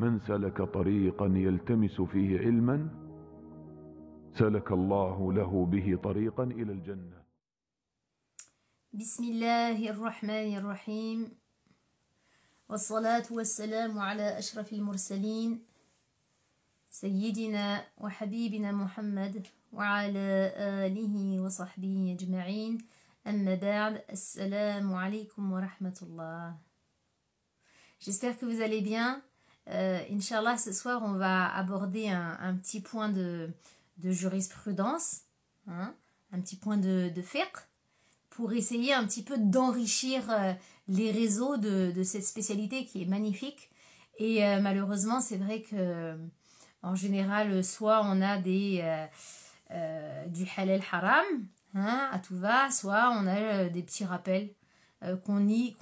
من سلك طريقا يلتمس فيه علما سلك الله له به طريقا إلى الجنة. بسم الله الرحمن الرحيم والصلاة والسلام على أشرف المرسلين سيدنا وحبيبنا محمد وعلى آله وصحبه أجمعين. أما بعد, السلام عليكم ورحمة الله. J'espère que vous allez bien. Inch'Allah, ce soir, on va aborder un petit point de jurisprudence, hein, un petit point de fiqh, pour essayer un petit peu d'enrichir les réseaux de cette spécialité qui est magnifique. Et malheureusement, c'est vrai que en général, soit on a du halal haram, hein, à tout va, soit on a des petits rappels qu'on lit,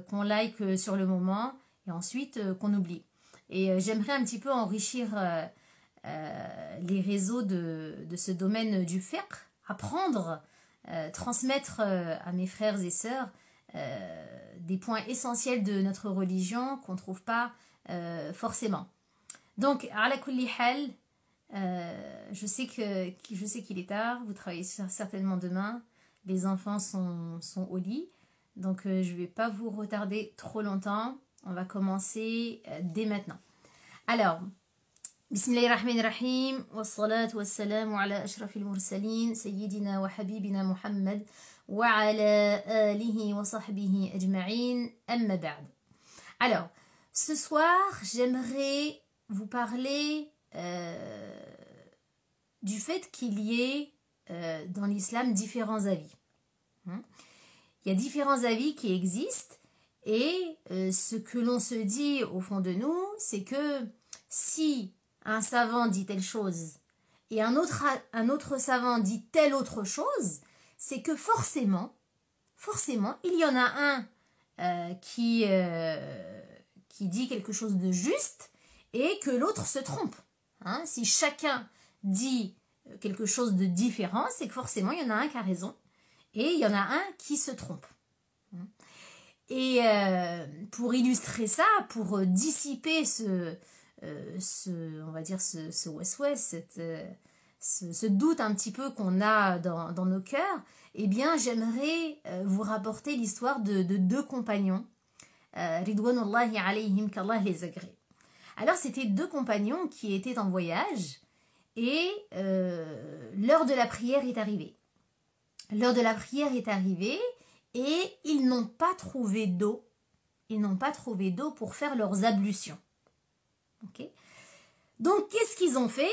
qu'on like sur le moment et ensuite qu'on oublie. Et j'aimerais un petit peu enrichir les réseaux de ce domaine du fiqh, apprendre, transmettre à mes frères et sœurs des points essentiels de notre religion qu'on ne trouve pas forcément. Donc, ala kulli hal, je sais qu'il est tard, vous travaillez certainement demain, les enfants sont au lit, donc je ne vais pas vous retarder trop longtemps, on va commencer dès maintenant. Alors, Bismillahirrahmanirrahim, wassalatu wassalamu ala ashrafil mursalin, sayyidina wa habibina Muhammad, wa ala alihi wa sahbihi ajma'in, amma ba'd. Alors, ce soir, j'aimerais vous parler du fait qu'il y ait dans l'islam différents avis. Il y a différents avis qui existent et ce que l'on se dit au fond de nous, c'est que si un savant dit telle chose et un autre savant dit telle autre chose, c'est que forcément, il y en a un qui dit quelque chose de juste et que l'autre se trompe. Hein, si chacun dit quelque chose de différent, c'est que forcément il y en a un qui a raison et il y en a un qui se trompe. Et pour illustrer ça, pour dissiper on va dire ce waswas, ce doute un petit peu qu'on a dans nos cœurs, eh bien j'aimerais vous rapporter l'histoire de deux compagnons, Ridwanullahi alayhim, qu'Allah les agrée. Alors c'était deux compagnons qui étaient en voyage et l'heure de la prière est arrivée. L'heure de la prière est arrivée et ils n'ont pas trouvé d'eau. Ils n'ont pas trouvé d'eau pour faire leurs ablutions. Okay. Donc qu'est-ce qu'ils ont fait?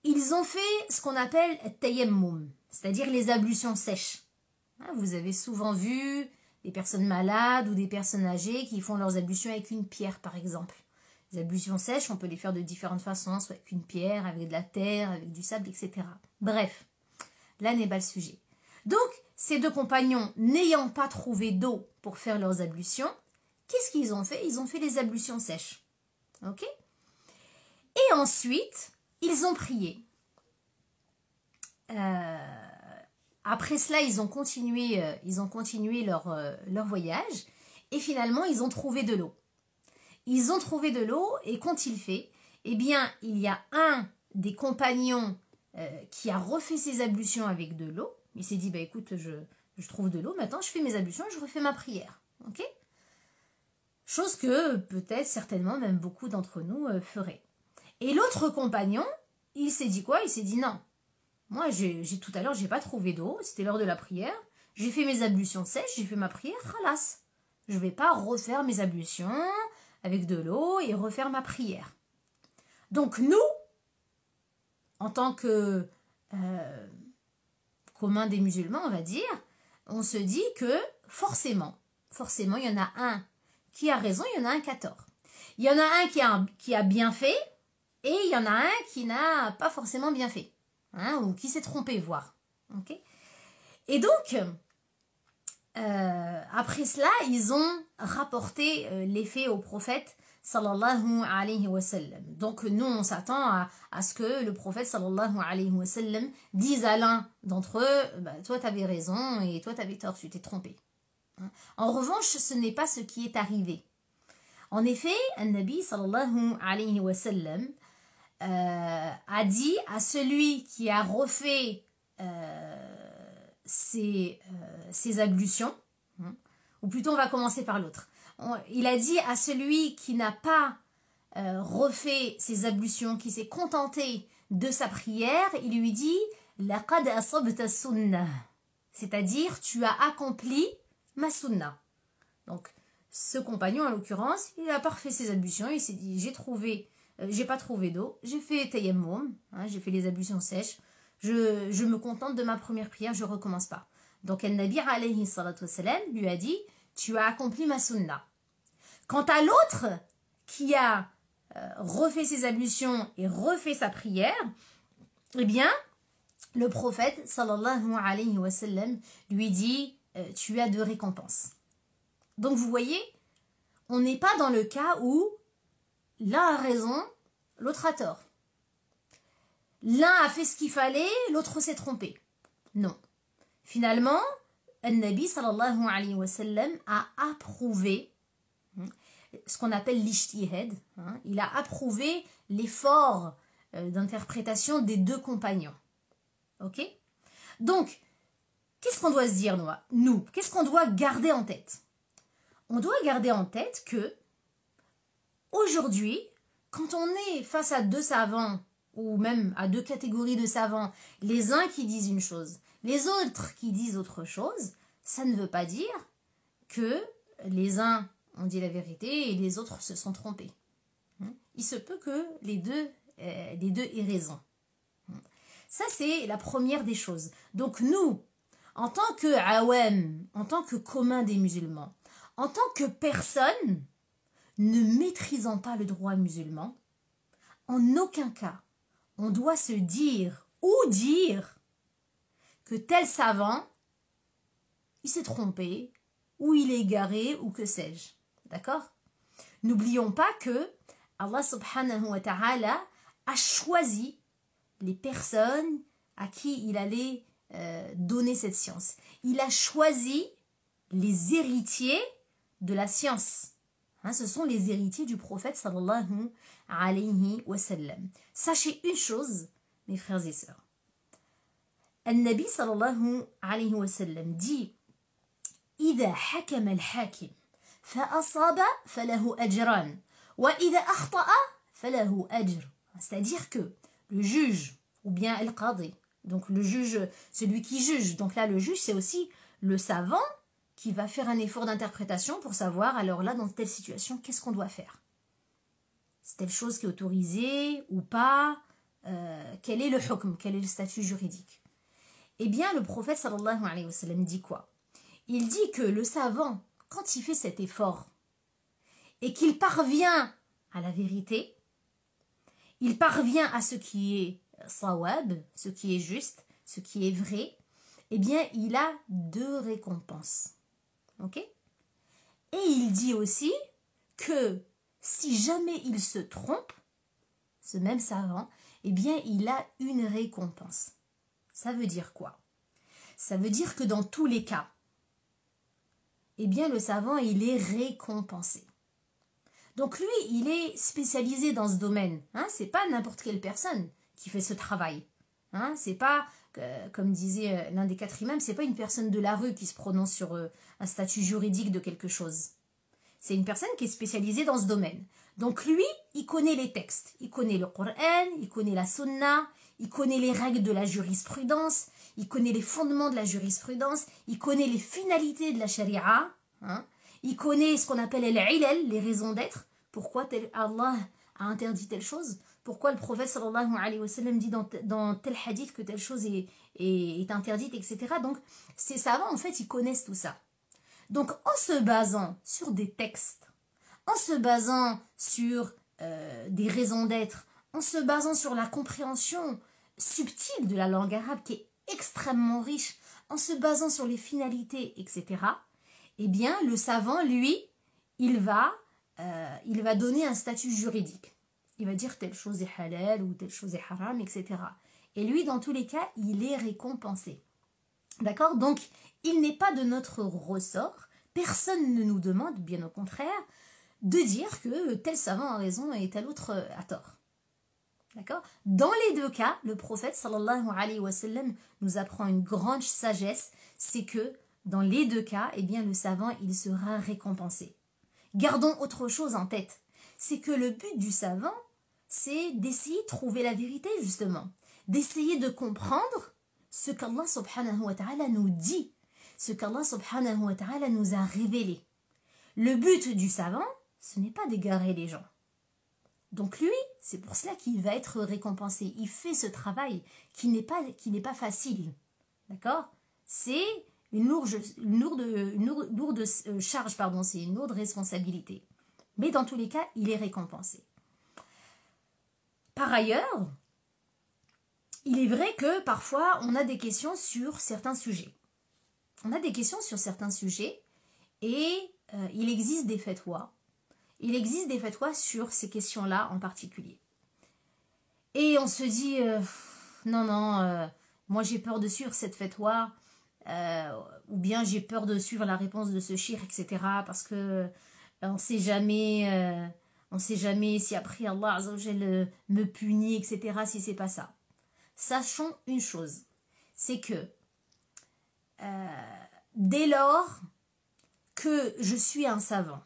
Ils ont fait ce qu'on appelle tayammum, c'est-à-dire les ablutions sèches. Vous avez souvent vu des personnes malades ou des personnes âgées qui font leurs ablutions avec une pierre par exemple. Les ablutions sèches, on peut les faire de différentes façons, soit avec une pierre, avec de la terre, avec du sable, etc. Bref, là n'est pas le sujet. Donc, ces deux compagnons, n'ayant pas trouvé d'eau pour faire leurs ablutions, qu'est-ce qu'ils ont fait? Ils ont fait les ablutions sèches. Ok? Et ensuite, ils ont prié. Après cela, ils ont continué leur voyage et finalement, ils ont trouvé de l'eau. Ils ont trouvé de l'eau et qu'ont-ils fait? Eh bien, il y a un des compagnons qui a refait ses ablutions avec de l'eau. Il s'est dit, bah écoute, je trouve de l'eau, maintenant je fais mes ablutions et je refais ma prière. Ok? Chose que peut-être, certainement, même beaucoup d'entre nous feraient. Et l'autre compagnon, il s'est dit quoi? Il s'est dit non. Moi, tout à l'heure, j'ai pas trouvé d'eau, c'était l'heure de la prière. J'ai fait mes ablutions sèches, j'ai fait ma prière, khalas. Je vais pas refaire mes ablutions avec de l'eau et refaire ma prière. Donc nous, en tant que commun des musulmans, on va dire, on se dit que forcément, il y en a un qui a raison, il y en a un qui a tort. Il y en a un qui a bien fait et il y en a un qui n'a pas forcément bien fait, hein, ou qui s'est trompé, voire. Okay. Et donc, après cela, ils ont rapporté les faits au prophète sallallahu alayhi wa sallam. Donc nous, on s'attend à ce que le prophète sallallahu alayhi wa sallam dise à l'un d'entre eux, bah, toi tu avais raison et toi tu avais tort, tu t'es trompé. En revanche, ce n'est pas ce qui est arrivé. En effet, An-Nabi sallallahu alayhi wa sallam a dit à celui qui a refait ses ablutions, ou plutôt on va commencer par l'autre. Il a dit à celui qui n'a pas refait ses ablutions, qui s'est contenté de sa prière, il lui dit « Laqad asabta sunnah », c'est-à-dire tu as accompli ma sunnah. Donc ce compagnon en l'occurrence, il a pas refait ses ablutions, il s'est dit j'ai pas trouvé d'eau, j'ai fait tayammum, j'ai fait les ablutions sèches, je me contente de ma première prière, je recommence pas. Donc An-Nabi alayhi salatu wassalam lui a dit tu as accompli ma sunnah. Quant à l'autre qui a refait ses ablutions et refait sa prière, eh bien le prophète sallallahu alayhi wa sallam lui dit tu as 2 récompenses. Donc vous voyez, on n'est pas dans le cas où l'un a raison, l'autre a tort. L'un a fait ce qu'il fallait, l'autre s'est trompé. Non. Finalement, An-Nabi sallallahu alayhi wa sallam a approuvé ce qu'on appelle l'ijtihad. Il a approuvé l'effort d'interprétation des 2 compagnons. Ok? Donc, qu'est-ce qu'on doit se dire, nous? Qu'est-ce qu'on doit garder en tête? On doit garder en tête que aujourd'hui, quand on est face à 2 savants, ou même à 2 catégories de savants, les uns qui disent une chose, les autres qui disent autre chose, ça ne veut pas dire que les uns ont dit la vérité et les autres se sont trompés. Il se peut que les deux aient raison. Ça, c'est la première des choses. Donc nous, en tant que awam, en tant que commun des musulmans, en tant que personne ne maîtrisant pas le droit musulman, en aucun cas, on doit se dire ou dire que tel savant, il s'est trompé, ou il est égaré, ou que sais-je. D'accord? N'oublions pas que Allah subhanahu wa ta'ala a choisi les personnes à qui il allait donner cette science. Il a choisi les héritiers de la science. Ce sont les héritiers du prophète sallallahu alayhi wa sallam. Sachez une chose, mes frères et sœurs. An-Nabi sallallahu alayhi wa sallam dit إذا حكم الحاكم فأصاب فله أجران وإذا أخطأ فله أجر. C'est-à-dire que le juge, ou bien al-qadi, donc le juge, celui qui juge, donc là le juge c'est aussi le savant qui va faire un effort d'interprétation pour savoir, alors là, dans telle situation, qu'est-ce qu'on doit faire? C'est telle chose qui est autorisée ou pas? Quel est le hukm? Quel est le statut juridique? Eh bien, le prophète sallallahu alayhi wa sallam dit quoi? Il dit que le savant, quand il fait cet effort et qu'il parvient à la vérité, il parvient à ce qui est sawab, ce qui est juste, ce qui est vrai, eh bien, il a 2 récompenses. Ok? Et il dit aussi que si jamais il se trompe, ce même savant, eh bien, il a une récompense. Ça veut dire quoi? Ça veut dire que dans tous les cas, eh bien, le savant, il est récompensé. Donc lui, il est spécialisé dans ce domaine. C'est pas n'importe quelle personne qui fait ce travail. C'est pas, comme disait l'un des 4 imams, c'est pas une personne de la rue qui se prononce sur un statut juridique de quelque chose. C'est une personne qui est spécialisée dans ce domaine. Donc lui, il connaît les textes, il connaît le Coran, il connaît la Sunna, il connaît les règles de la jurisprudence, il connaît les fondements de la jurisprudence, il connaît les finalités de la charia, il connaît ce qu'on appelle les raisons d'être, pourquoi Allah a interdit telle chose, pourquoi le prophète sallallahu alayhi wa sallam dit dans tel hadith que telle chose est interdite, etc. Donc ces savants, en fait, ils connaissent tout ça. Donc en se basant sur des textes, en se basant sur des raisons d'être, en se basant sur la compréhension subtile de la langue arabe qui est extrêmement riche, en se basant sur les finalités, etc., eh bien, le savant, lui, il va donner un statut juridique. Il va dire telle chose est halal ou telle chose est haram, etc. Et lui, dans tous les cas, il est récompensé. D'accord? Donc, il n'est pas de notre ressort. Personne ne nous demande, bien au contraire, de dire que tel savant a raison et tel autre a tort. D'accord? Dans les deux cas, le prophète sallallahu alayhi wa sallam nous apprend une grande sagesse, c'est que dans les deux cas, eh bien, le savant, il sera récompensé. Gardons autre chose en tête, c'est que le but du savant, c'est d'essayer de trouver la vérité, justement, d'essayer de comprendre ce qu'Allah subhanahu wa ta'ala nous dit, ce qu'Allah subhanahu wa ta'ala nous a révélé. Le but du savant, ce n'est pas d'égarer les gens. Donc lui, c'est pour cela qu'il va être récompensé. Il fait ce travail qui n'est pas facile. D'accord? C'est une lourde charge, pardon, c'est une lourde responsabilité. Mais dans tous les cas, il est récompensé. Par ailleurs, il est vrai que parfois, on a des questions sur certains sujets. On a des questions sur certains sujets et il existe des fatwas. Il existe des fatwas sur ces questions-là en particulier. Et on se dit, non, moi j'ai peur de suivre cette fatwa, ou bien j'ai peur de suivre la réponse de ce shir, etc. Parce que on ne sait jamais si après Allah Azza wa Jal me punit, etc. si c'est pas ça. Sachons une chose, c'est que dès lors que je suis un savant,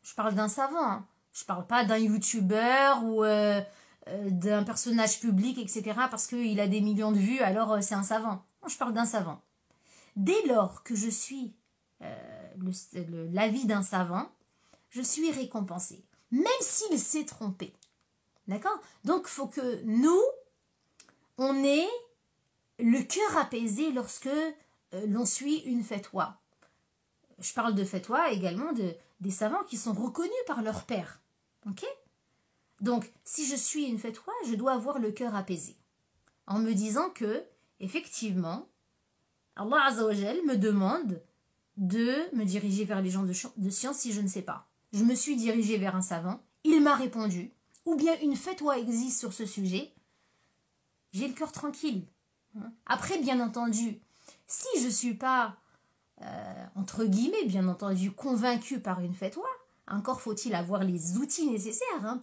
je parle d'un savant, hein. Je parle pas d'un youtubeur ou d'un personnage public, etc. parce qu'il a des millions de vues, alors c'est un savant. Non, je parle d'un savant. Dès lors que je suis l'avis d'un savant, je suis récompensée, même s'il s'est trompé. D'accord? Donc, il faut que nous, on ait le cœur apaisé lorsque l'on suit une fatwa. Je parle de fatwa également des savants qui sont reconnus par leur père. Ok? Donc, si je suis une fatwa, je dois avoir le cœur apaisé. En me disant que, effectivement, Allah Azza wa Jal me demande de me diriger vers les gens de science si je ne sais pas. Je me suis dirigée vers un savant, il m'a répondu, ou bien une fatwa existe sur ce sujet, j'ai le cœur tranquille. Après, bien entendu, si je ne suis pas, entre guillemets, bien entendu, convaincue par une fatwa, encore faut-il avoir les outils nécessaires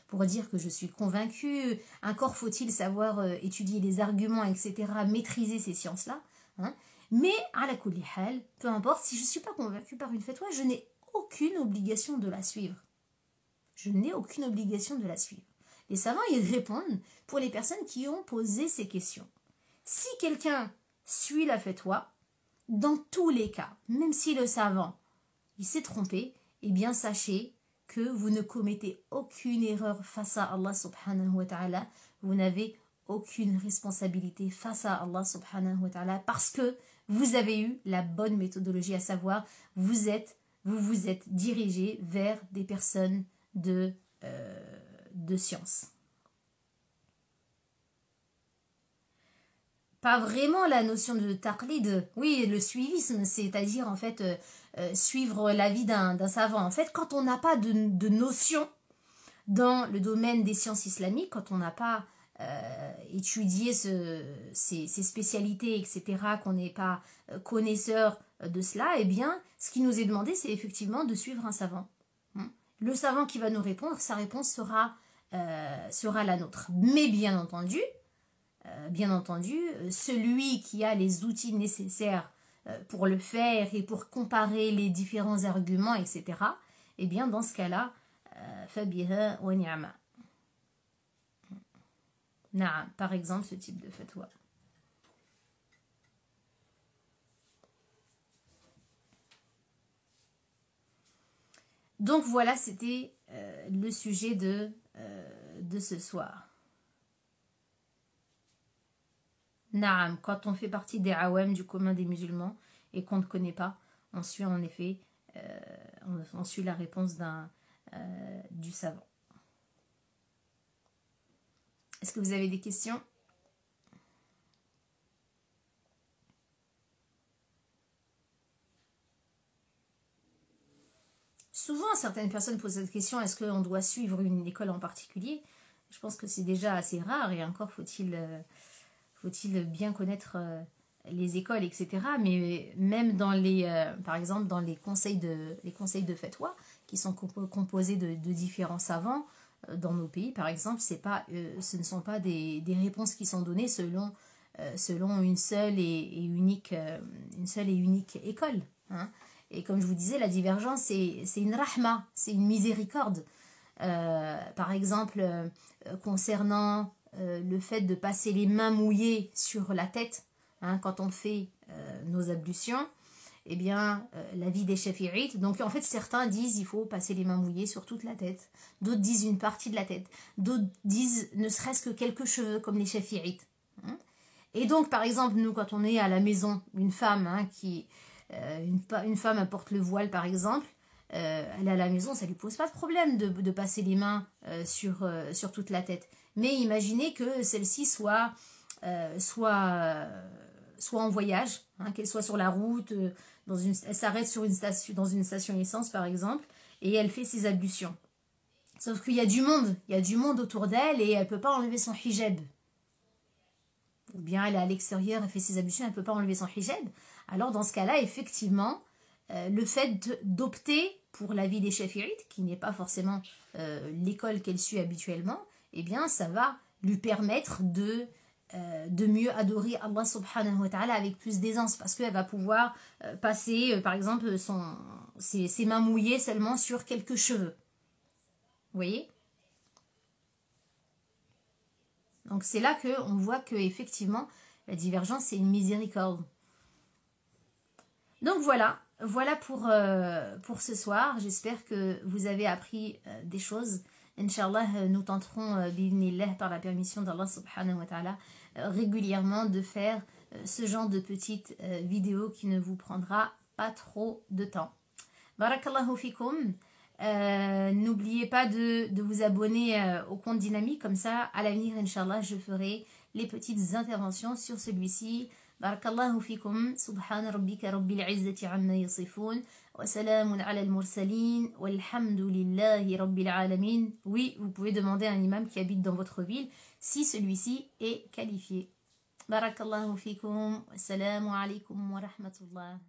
pour dire que je suis convaincue, encore faut-il savoir étudier les arguments, etc., maîtriser ces sciences-là. Mais, à la kulli hal, peu importe, si je ne suis pas convaincue par une fatwa, je n'ai aucune obligation de la suivre. Je n'ai aucune obligation de la suivre. Les savants, ils répondent pour les personnes qui ont posé ces questions. Si quelqu'un suit la fatwa, dans tous les cas, même si le savant il s'est trompé, eh bien sachez que vous ne commettez aucune erreur face à Allah subhanahu wa ta'ala. Vous n'avez aucune responsabilité face à Allah subhanahu wa ta'ala parce que vous avez eu la bonne méthodologie, à savoir vous vous êtes dirigé vers des personnes de science. Pas vraiment la notion de taqlid, oui, le suivisme, c'est-à-dire en fait suivre l'avis d'un savant. En fait, quand on n'a pas de notion dans le domaine des sciences islamiques, quand on n'a pas étudié ces spécialités, etc., qu'on n'est pas connaisseur de cela, eh bien, ce qui nous est demandé, c'est effectivement de suivre un savant. Le savant qui va nous répondre, sa réponse sera la nôtre. Mais bien entendu, celui qui a les outils nécessaires pour le faire et pour comparer les différents arguments, etc., eh bien, dans ce cas-là, fabiha wa ni'ma. Na'am, par exemple, ce type de fatwa. Donc voilà, c'était le sujet de ce soir. Naam, quand on fait partie des awam, du commun des musulmans, et qu'on ne connaît pas, on suit en effet, on suit la réponse du savant. Est-ce que vous avez des questions? Souvent, certaines personnes posent cette question, est-ce qu'on doit suivre une école en particulier? Je pense que c'est déjà assez rare et encore faut-il bien connaître les écoles, etc. Mais même dans les, par exemple, dans les conseils de fatwa, qui sont composés de différents savants dans nos pays, par exemple, ce ne sont pas des réponses qui sont données selon une seule et unique école. Hein. Et comme je vous disais, la divergence, c'est une rahma, c'est une miséricorde. Par exemple, concernant le fait de passer les mains mouillées sur la tête, hein, quand on fait nos ablutions, eh bien, l'avis des Shafi'ites, donc en fait certains disent il faut passer les mains mouillées sur toute la tête, d'autres disent une partie de la tête, d'autres disent ne serait-ce que quelques cheveux comme les Shafi'ites. Hein. Et donc par exemple, nous quand on est à la maison, une femme hein, une femme porte le voile par exemple, elle est à la maison, ça ne lui pose pas de problème de passer les mains sur toute la tête. Mais imaginez que celle-ci soit en voyage, hein, qu'elle soit sur la route, elle s'arrête dans une station essence par exemple, et elle fait ses ablutions. Sauf qu'il y a du monde autour d'elle et elle ne peut pas enlever son hijab. Ou bien elle est à l'extérieur, elle fait ses ablutions, elle ne peut pas enlever son hijab. Alors dans ce cas-là, effectivement, le fait d'opter pour l'avis des Shafi'ites, qui n'est pas forcément l'école qu'elle suit habituellement, eh bien ça va lui permettre de mieux adorer Allah subhanahu wa ta'ala avec plus d'aisance, parce qu'elle va pouvoir passer par exemple ses mains mouillées seulement sur quelques cheveux. Vous voyez? Donc c'est là qu'on voit que effectivement la divergence c'est une miséricorde. Donc voilà pour ce soir. J'espère que vous avez appris des choses. Inch'Allah, nous tenterons bi'idhnillah, par la permission d'Allah subhanahu wa ta'ala, régulièrement de faire ce genre de petites vidéos qui ne vous prendra pas trop de temps. Barakallahu fikum. N'oubliez pas de vous abonner au compte Dynamique, comme ça à l'avenir Inch'Allah je ferai les petites interventions sur celui-ci. Barakallahu fikum. Subhana rabbika rabbil izzati amma yasifun. Wa salamun ala al-mursalin. Walhamdulillahi rabbil alamin. Oui, vous pouvez demander à un imam qui habite dans votre ville si celui-ci est qualifié. Barakallahu fikum. Assalamu alaikum wa rahmatullah.